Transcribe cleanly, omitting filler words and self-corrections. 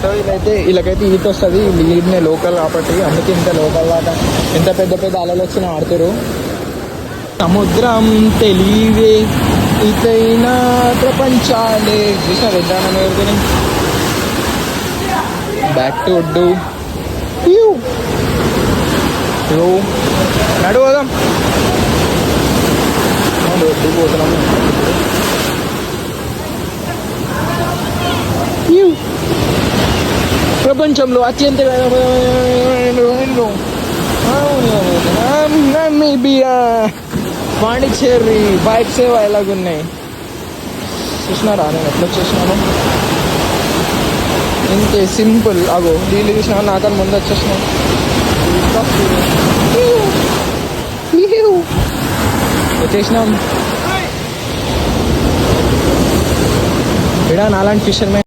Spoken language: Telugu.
సో వీళ్ళకైతే ఈత వస్తుంది. వీళ్ళనే లోకల్ కాబట్టి అందుకే ఇంత లోకల్ దాకా ఎంత పెద్ద పెద్ద అలలు వచ్చినా ఆడుతారు. సముద్రం తెలివే ఇతైనా ప్రపంచాలే చూసా విధానం ఎవరికని బ్యాక్ టు ఒడ్డు నడు పోదాం. ఒడ్డు పోతున్నాము. ప్రపంచంలో అత్యంత నమీబియా పాండిచ్చేరి బైక్ సేవ ఎలాగున్నాయి చూసినారా? నేను ఎట్లా వచ్చేసినాను ఇంకే సింపుల్. అగో నీళ్ళు చూసినా నాకని ముందు వచ్చేసినాను. వచ్చేసినాం. ఇక్కడ నాలాంటి ఫిషర్మెన్